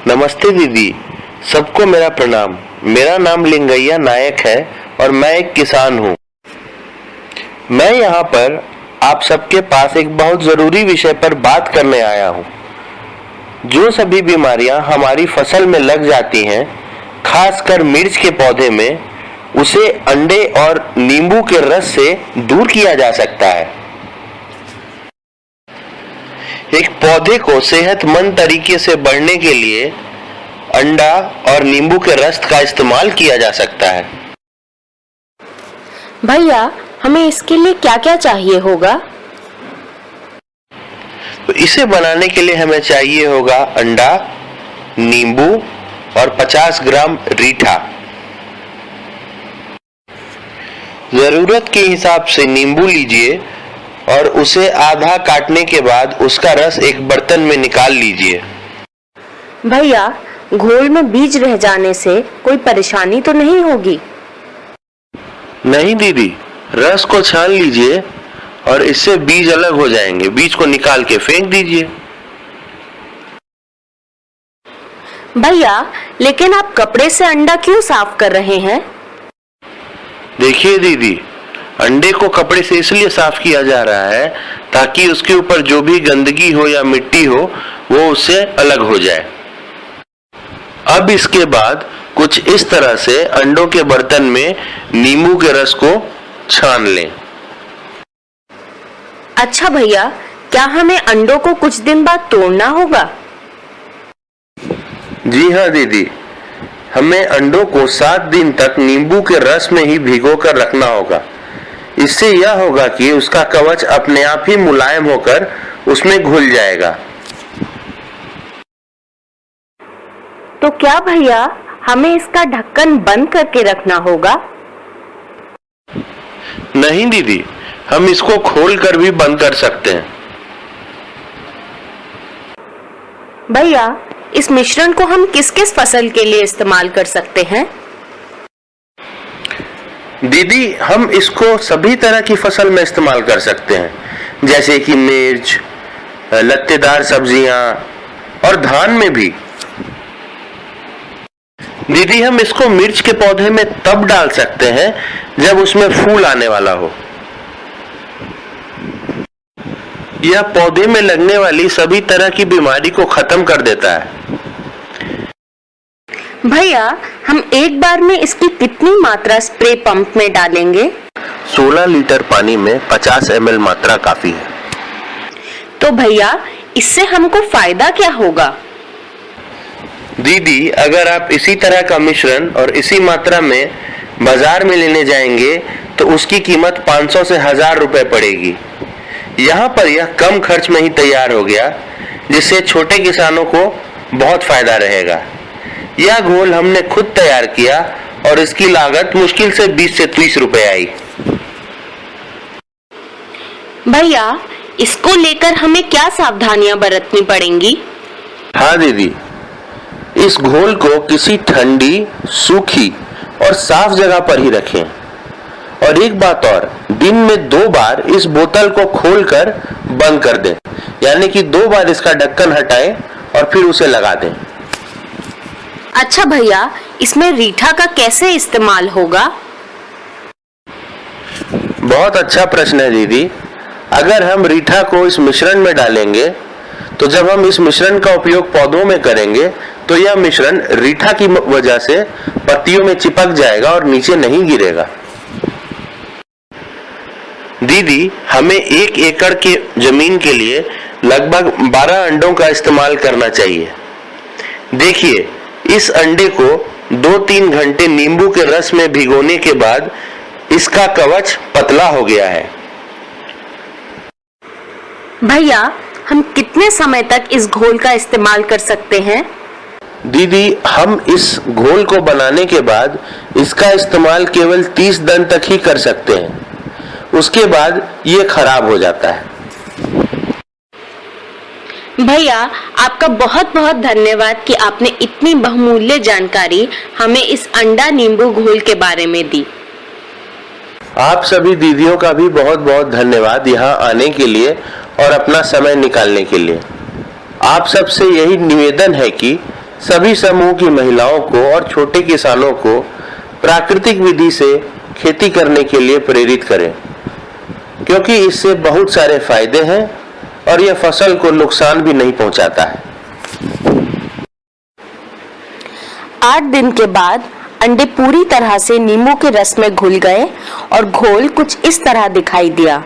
नमस्ते दीदी, सबको मेरा प्रणाम। मेरा नाम लिंगैया नायक है और मैं एक किसान हूँ। मैं यहाँ पर आप सबके पास एक बहुत ज़रूरी विषय पर बात करने आया हूँ। जो सभी बीमारियाँ हमारी फसल में लग जाती हैं, खासकर मिर्च के पौधे में, उसे अंडे और नींबू के रस से दूर किया जा सकता है। एक पौधे को सेहतमंद तरीके से बढ़ने के लिए अंडा और नींबू के रस का इस्तेमाल किया जा सकता है। भैया, हमें इसके लिए क्या क्या चाहिए होगा? तो इसे बनाने के लिए हमें चाहिए होगा अंडा, नींबू और 50 ग्राम रीठा। जरूरत के हिसाब से नींबू लीजिए और उसे आधा काटने के बाद उसका रस एक बर्तन में निकाल लीजिए। भैया, घोल में बीज रह जाने से कोई परेशानी तो नहीं होगी? नहीं दीदी, रस को छान लीजिए और इससे बीज अलग हो जाएंगे। बीज को निकाल के फेंक दीजिए। भैया, लेकिन आप कपड़े से अंडा क्यों साफ कर रहे हैं? देखिए दीदी, अंडे को कपड़े से इसलिए साफ किया जा रहा है ताकि उसके ऊपर जो भी गंदगी हो या मिट्टी हो वो उससे अलग हो जाए। अब इसके बाद कुछ इस तरह से अंडों के बर्तन में नींबू के रस को छान लें। अच्छा भैया, क्या हमें अंडों को कुछ दिन बाद तोड़ना होगा? जी हाँ दीदी, हमें अंडों को 7 दिन तक नींबू के रस में ही भिगोकर रखना होगा। इससे यह होगा कि उसका कवच अपने आप ही मुलायम होकर उसमें घुल जाएगा। तो क्या भैया, हमें इसका ढक्कन बंद करके रखना होगा? नहीं दीदी, हम इसको खोलकर भी बंद कर सकते हैं। भैया, इस मिश्रण को हम किस किस फसल के लिए इस्तेमाल कर सकते हैं? दीदी, हम इसको सभी तरह की फसल में इस्तेमाल कर सकते हैं, जैसे कि मिर्च, लत्तेदार सब्जियां और धान में भी। दीदी, हम इसको मिर्च के पौधे में तब डाल सकते हैं जब उसमें फूल आने वाला हो। यह पौधे में लगने वाली सभी तरह की बीमारी को खत्म कर देता है। भैया, हम एक बार में इसकी कितनी मात्रा स्प्रे पंप में डालेंगे? 16 लीटर पानी में 50 ml मात्रा काफी है। तो भैया, इससे हमको फायदा क्या होगा? दीदी, अगर आप इसी तरह का मिश्रण और इसी मात्रा में बाजार में लेने जाएंगे तो उसकी कीमत 500 से 1000 रुपए पड़ेगी। यहाँ पर यह कम खर्च में ही तैयार हो गया, जिससे छोटे किसानों को बहुत फायदा रहेगा। यह घोल हमने खुद तैयार किया और इसकी लागत मुश्किल से 20 से 30 रुपए आई। भैया, इसको लेकर हमें क्या सावधानियां बरतनी पड़ेंगी? हाँ दीदी, इस घोल को किसी ठंडी, सूखी और साफ जगह पर ही रखें। और एक बात और, दिन में 2 बार इस बोतल को खोलकर बंद कर दें, यानी कि 2 बार इसका ढक्कन हटाएं और फिर उसे लगा दें। अच्छा भैया, इसमें रीठा का कैसे इस्तेमाल होगा? बहुत अच्छा प्रश्न है दीदी। अगर हम रीठा को इस मिश्रण में डालेंगे तो जब हम इस मिश्रण का उपयोग पौधों में करेंगे तो यह मिश्रण रीठा की वजह से पत्तियों में चिपक जाएगा और नीचे नहीं गिरेगा। दीदी, हमें 1 एकड़ के जमीन के लिए लगभग 12 अंडों का इस्तेमाल करना चाहिए। देखिए, इस अंडे को 2-3 घंटे नींबू के रस में भिगोने के बाद इसका कवच पतला हो गया है। भैया, हम कितने समय तक इस घोल का इस्तेमाल कर सकते हैं? दीदी, हम इस घोल को बनाने के बाद इसका इस्तेमाल केवल 30 दिन तक ही कर सकते हैं। उसके बाद ये खराब हो जाता है। भैया, आपका बहुत बहुत धन्यवाद कि आपने इतनी बहुमूल्य जानकारी हमें इस अंडा नींबू घोल के बारे में दी। आप सभी दीदियों का भी बहुत बहुत धन्यवाद यहाँ आने के लिए और अपना समय निकालने के लिए। आप सबसे यही निवेदन है कि सभी समूह की महिलाओं को और छोटे किसानों को प्राकृतिक विधि से खेती करने के लिए प्रेरित करें, क्योंकि इससे बहुत सारे फायदे हैं और यह फसल को नुकसान भी नहीं पहुंचाता है। 8 दिन के बाद अंडे पूरी तरह से नींबू के रस में घुल गए और घोल कुछ इस तरह दिखाई दिया।